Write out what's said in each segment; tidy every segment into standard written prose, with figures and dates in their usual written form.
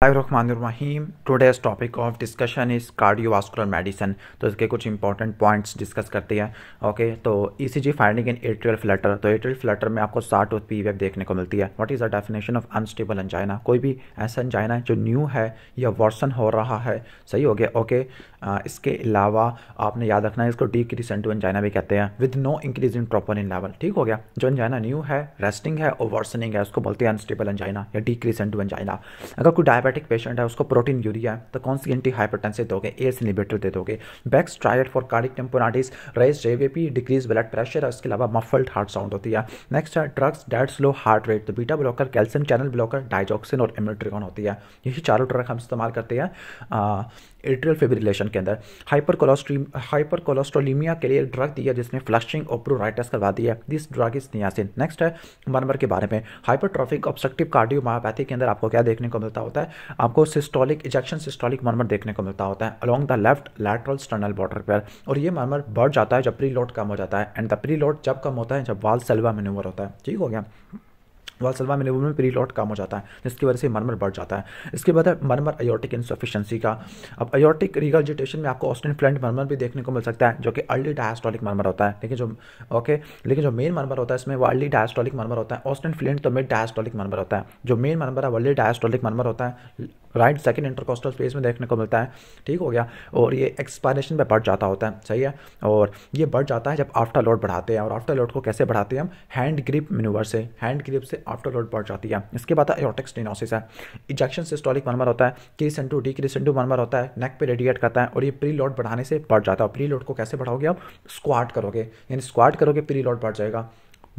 Bismillahirrahmanirrahim. Today's topic of discussion is cardiovascular medicine. तो इसके कुछ इंपॉर्टेंट पॉइंट्स डिस्कस करते हैं. ओके तो ECG finding in atrial Flutter. तो एट्रियल फ्लटर में आपको स्टार्ट ऑफ पी वेव देखने को मिलती है. What is the definition of unstable angina? कोई भी ऐसा एंजाइना है जो न्यू है या वर्सन हो रहा है. सही हो गया. ओके इसके अलावा आपने याद रखना है इसको डिक्रीसेंट एंजाइना भी कहते हैं with no increase in troponin level. ठीक हो गया. जो एंजाइना न्यू है, रेस्टिंग है और वर्सनिंग है उसको बोलते हैं अनस्टेबल एंजाइना या डिक्रीसेंट एंजाइना. अगर कोई डायबिटिक पेशेंट है उसको प्रोटीन यूरिया है तो कौन सी एंटी हाइपरटेंसिव दोगे? एस इनहिबिटर दे दोगे. Beck's triad for cardiac tamponade, raise JVP, decrease blood pressure. इसके अलावा मफल्ड हार्ट साउंड होती है. नेक्स्ट है drugs that slow heart rate. तो beta blocker, calcium channel blocker, digoxin और इमिट्रिकॉन होती है. यही चारों ड्रग हम इस्तेमाल करते हैं एट्रियल फिब्रिलेशन के अंदर. हाइपरकोलेस्ट्रोलीमिया के लिए ड्रग दी है जिसने फ्लशिंग और प्रोराइटिस करवा दी है. This drug is niacin. Next है मरमर के बारे में. हाइपरट्रॉफिक ऑब्स्ट्रक्टिव कार्डियोमायोपैथी के अंदर आपको क्या देखने को मिलता होता है? आपको सिस्टोलिक इजेक्शन सिस्टोलिक मरमर देखने को मिलता होता है along the left lateral sternal border पर. और ये मरमर बढ़ जाता है जब प्री लोड कम हो जाता है. एंड द प्री लोड जब कम होता है जब वाल्सल्वा मैन्यूवर होता है. ठीक हो गया. वाल्सल्वा मैन्यूवर में प्री लोड कम हो जाता है जिसकी वजह से मरमर बढ़ जाता है. इसके बाद है मरमर अयोर्टिक इनसफिशिएंसी का. अब अयोर्टिक रिगर्जिटेशन में आपको ऑस्टिन फ्लंट मरमर भी देखने को मिल सकता है जो कि अर्ली डायस्टोलिक मरमर होता है. लेकिन जो मेन मरमर होता है इसमें वो अर्ली डायस्टोलिक मरमर होता है. ऑस्टिन फ्लंट तो मिड डायस्टोलिक मरमर होता है. जो मेन मरमर है अर्ली डायस्टोलिक मरमर होता है. राइट सेकंड इंटरकोस्टल स्पेस में देखने को मिलता है. ठीक हो गया. और ये एक्सपायरेशन पे बढ़ जाता होता है. सही है. और ये बढ़ जाता है जब आफ्टर लोड बढ़ाते हैं. और आफ्टर लोड को कैसे बढ़ाते हैं हम? हैंड ग्रिप मैन्यूवर से. हैंड ग्रिप से आफ्टर लोड बढ़ जाती है. इसके बाद एओर्टिक स्टेनोसिस है. इजेक्शन सिस्टोलिक मरमर होता है. क्रीसेंटो डिक्रीसेंटो मरमर होता है. नेक पे रेडिएट करता है और ये प्री लोड बढ़ाने से बढ़ जाता है. प्री लोड को कैसे बढ़ाओगे आप? स्क्वाट करोगे. यानी स्क्वाट करोगे प्री लोड बढ़ जाएगा.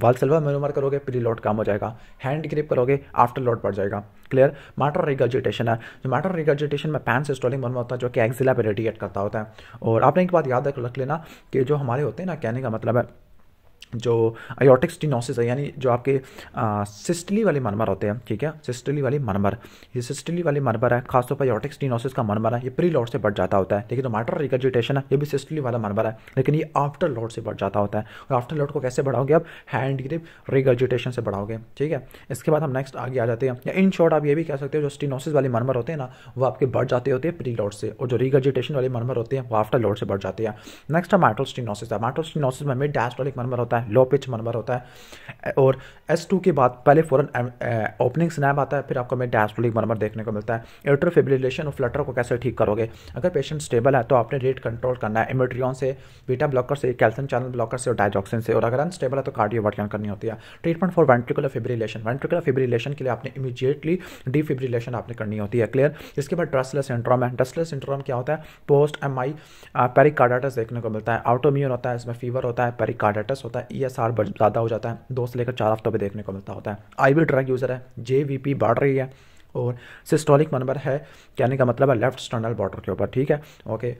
वाल्सल्वा मैन्यूवर करोगे प्री लोड कम हो जाएगा. हैंड ग्रिप करोगे आफ्टर लोड बढ़ जाएगा. क्लियर. मैटर रिगर्जिटेशन है. जो मैटर रिगर्जिटेशन में पैन सिस्टोलिक मरमर होता है जो कि एक्सिला पे रेडिएट करता होता है. और आपने एक बात याद रख लेना कि जो हमारे होते हैं ना, कहने का मतलब है जो अयोर्टिक स्टेनोसिस है यानी जो आपके सिस्टली वाले मरमर होते हैं. ठीक है. सिस्टली वाली मरमर, ये सिस्टली वाली मरमर है. खासतौर पर अयोर्टिक स्टेनोसिस का मरमर है ये प्री लोड से बढ़ जाता होता है. लेकिन जो मैटर रिगर्जिटेशन है ये भी सिस्टली वाला मरमर है लेकिन ये आफ्टर लोड से बढ़ जाता होता है. और आफ्टर लोड को कैसे बढ़ाओगे आप? हैंड ग्रिप रिगर्जिटेशन से बढ़ाओगे. ठीक है. इसके बाद हम नेक्स्ट आगे आ जाते हैं. या इन शॉर्ट आप ये भी कह सकते हो जो स्टेनोसिस वाली मरमर होते हैं ना वो आपके बढ़ जाते होते हैं प्री लोड से. और जो रिगर्जिटेशन वाली मरमर होते हैं वो आफ्टर लोड से बढ़ जाती है. नेक्स्ट है मैटल स्टेनोसिस है. मैटल स्टेनोसिस में मिड डायस्टोलिक मरमर होता है. लो पिच मरमर होता है. और S2 के बाद पहले फौरन ओपनिंग स्नैप आता है फिर आपको में डायस्टोलिक मरमर देखने को मिलता है. एट्रियल फिब्रिलेशन और फ्लटर को कैसे ठीक करोगे? अगर पेशेंट स्टेबल है तो आपने रेट कंट्रोल करना है इमिट्रियन से, बीटा ब्लॉकर से, कैल्शियम चैनल ब्लॉकर से और डाइजॉक्सिन से. और अगर अनस्टेबल है तो कार्डियोवर्टियन करनी होती है. Treatment for ventricular fibrillation. Ventricular fibrillation के लिए आपने इमीडिएटली डिफिब्रिलेशन आपने करनी होती है. क्लियर. इसके बाद ड्रेसलर सिंड्रोम है. ड्रेसलर सिंड्रोम क्या होता है? पोस्ट MI पेरिकार्डाइटिस देखने को मिलता है. ऑटोइम्यून होता है. इसमें फीवर होता है, पेरिकार्डाइटिस होता है, ESR ज़्यादा हो जाता है. 2 से लेकर 4 हफ्तों पे देखने को मिलता होता है. IV ड्रग यूज़र है. JVP बढ़ रही है. और सिस्टोलिक मरमर है. कहने का मतलब है लेफ्ट स्टर्नल बॉर्डर के ऊपर. ठीक है. ओके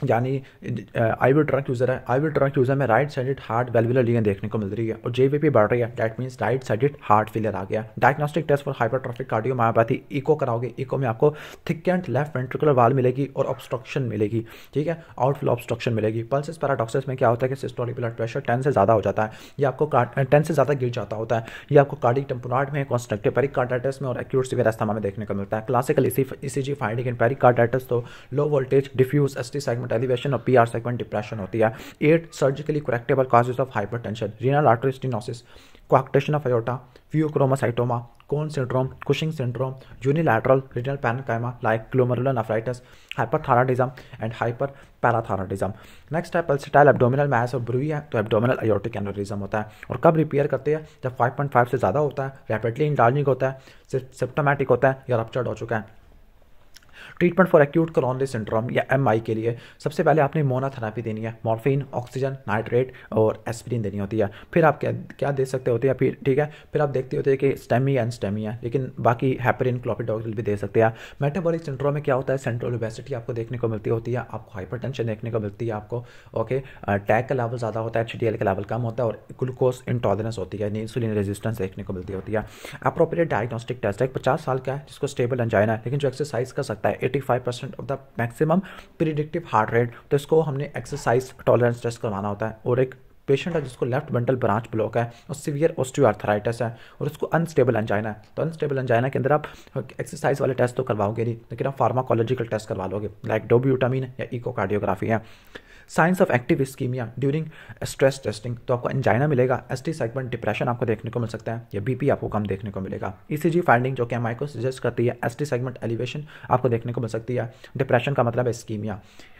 यानी IV ड्रग यूज़र है. IV ड्रग यूज़र में right sided heart valvular lesion देखने को मिल रही है. और JVP बढ़ रही है. That means right sided heart failure आ गया. Diagnostic test for hypertrophic cardiomyopathy. Echo कराओगे. इको में आपको थिकेंड लेफ्ट वेंट्रिकुलर वाल मिलेगी और ऑब्स्ट्रक्शन मिलेगी. ठीक है. आउटफ्लो ऑब्स्ट्रक्शन मिलेगी. पल्सेस पैराडॉक्सिस में क्या होता है कि सिस्टोलिक ब्लड प्रेशर 10 से ज़्यादा हो जाता है. ये आपको 10 से ज़्यादा गिर जाता होता है. ये आपको कार्डिक टेम्पोनाइड में, कॉन्स्ट्रक्टिव पेरिकार्डाइटिस में और एक्यूट सीवियर अस्थमा में देखने को मिलता है. Classical ECG finding in pericarditis तो low voltage diffuse ST segment elevation और PR सेगमेंट डिप्रेशन होती है. 8 surgically correctable causes of hypertension. Renal artery stenosis, coarctation of aorta, pheochromocytoma, Conn syndrome, Cushing syndrome, unilateral renal parenchyma like glomerular nephritis, hyperthyroidism and hyperparathyroidism. Next है pulsatile abdominal mass और bruit है तो abdominal अयोर्टिक aneurysm होता है. और कब repair करते हैं? जब 5.5 से ज़्यादा होता है, रैपिडली इंडार्जिंग होता है, सिम्प्टोमेटिक होता है या रप्चर्ड हो चुका है. Treatment for acute coronary syndrome या MI के लिए सबसे पहले आपने मोनोथेरेपी देनी है. मॉर्फिन, ऑक्सीजन, नाइट्रेट और एस्पिरिन देनी होती है. फिर आप क्या दे सकते होते हैं फिर? ठीक है. फिर आप देखते होते हैं कि स्टेमी एंड स्टेमी है लेकिन बाकी हेपरिन, क्लोपिडोग्रिल भी दे सकते हैं. मेटाबॉलिक सिंड्रोम में क्या होता है? सेंट्रल ओबेसिटी आपको देखने को मिलती होती है. आपको हाइपरटेंशन देखने को मिलती है. आपको टैग का लेवल ज़्यादा होता है, HDL का लेवल कम होता है और ग्लूकोज इंटॉलरेंस होती है, इंसुलिन रेजिस्टेंस देखने को मिलती होती है. अप्रोप्रिएट डायग्नोस्टिक टेस्ट है. 50 साल का है जिसको स्टेबल एंजाइना है लेकिन जो एक्सरसाइज कर सकता है 85% of the maximum predictive heart rate. तो इसको हमने एक्सरसाइज टॉलरेंस टेस्ट करवाना होता है. और एक पेशेंट है जिसको लेफ्ट वेंट्रल ब्रांच ब्लॉक है और सीवियर ऑस्टियोआर्थराइटिस है और उसको अनस्टेबल एंजाइना है, तो अनस्टेबल एंजाइना के अंदर आप एक्सरसाइज वाले टेस्ट तो करवाओगे नहीं, लेकिन आप फार्माकोलॉजिकल टेस्ट करवा लोगे, लाइक डोब्यूटामीन या इकोकार्डियोग्राफी है। Signs of active ischaemia during stress testing, तो आपको एंजाइना मिलेगा, एसटी सेगमेंट डिप्रेशन आपको देखने को मिल सकता है, या बीपी आपको कम देखने को मिलेगा। ईसीजी फाइंडिंग जो कि एमआई को सजेस्ट करती है, एसटी सेगमेंट एलिवेशन आपको देखने को मिल सकती है। डिप्रेशन का मतलब है इस्कीमिया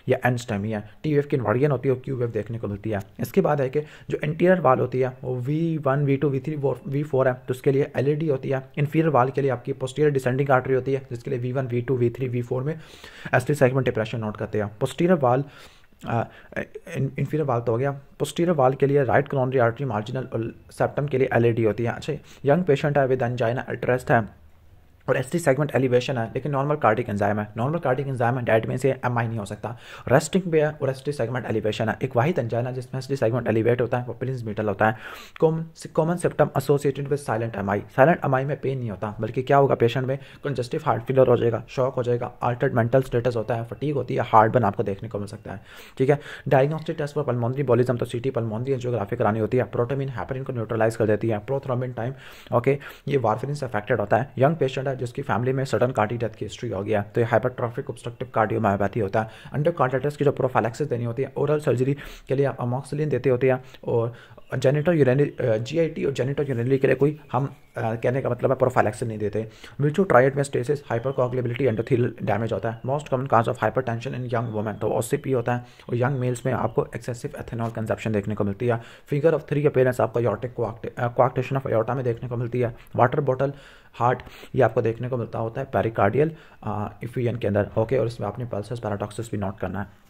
या एंस्टेमिया। टी वेव की इन्वर्जन होती है और क्यू वेव देखने को मिलती है। इसके बाद है कि जो इंटीरियर वाल होती है वो V1 V2 V3 V4 है, तो उसके लिए एलईडी होती है। इंफीरियर वाल के लिए आपकी पोस्टीरियर डिसेंडिंग आर्टरी होती है, जिसके लिए V1 V2 V3 V4 में एसटी सेगमेंट डिप्रेशन नोट करते हैं। पोस्टीरियर वाल इंफीरियर वाल तो हो गया। पोस्टीरियर वाल के लिए राइट करोनरी आर्टरी मार्जिनल और सेप्टम के लिए एलईडी होती है। अच्छा, यंग पेशेंट है विद एंजाइना अल्ट्रेस्ट है और एसटी सेगमेंट एलिवेशन है, लेकिन नॉर्मल कार्डिक एंजाइम है। नॉर्मल कार्डिक एंजाइम है, डेड में से एमआई नहीं हो सकता। रेस्टिंग पे है और एसटी सेगमेंट एलिवेशन है। एक वाहिद एंजाइना जिसमें एसटी सेगमेंट एलिवेट होता है, वो प्लिंस मीटल होता है। Common symptom associated with silent MI. Silent MI में पेन नहीं होता, बल्कि क्या होगा, पेशेंट में कंजस्टिव हार्ट फेलियर हो जाएगा, शॉक हो जाएगा, अल्टर्ड मेंटल स्टेटस होता है, फटीग होती है, हार्ट बर्न आपको देखने को मिल सकता है। ठीक है, diagnostic test for pulmonary embolism, तो सीटी पल्मोनरी एंजियोग्राफी करानी होती है। प्रोटामिन हेपरिन को न्यूट्रलाइज कर देती है। प्रोथ्रोम्बिन टाइम, ओके, ये वारफरिन से अफेक्टेड होता है। यंग पेशेंट है जिसकी फैमिली में सडन कार्डिक डेथ की हिस्ट्री हो गया, तो ये हाइपरट्रॉफिक ऑब्स्ट्रक्टिव कार्डियोमायोपैथी होता है। एंडोकार्डाइटिस की जो प्रोफाइलैक्सिस देनी होती है, ओरल सर्जरी के लिए आप अमोक्सिलिन देते होते हैं, और जेनिटल यूरिनरी जीआईटी और जेनिटल यूरिनरी के लिए कोई हम कहने का मतलब है प्रोफाइलैक्सिस नहीं देते। विचो ट्राइड में स्टेसिस, हाइपरकोगुलेबिलिटी, एंडोथेलियल डैमेज होता है। Most common cause of hypertension in young women, तो ओसीपी होता है। और यंग मेल्स में आपको एक्सेसिव एथेनॉल कंजप्शन देखने को मिलती है। फिगर ऑफ 3 अपीयरेंस आपको एयोर्टिक कोआक्टेशन ऑफ एयोर्टा में देखने को मिलती है। वाटर बॉटल हार्ट, ये आपको देखने को मिलता होता है पेरिकार्डियल इफ्यूजन के अंदर, ओके, और इसमें आपने पल्सेस पैराडॉक्सिस भी नोट करना है।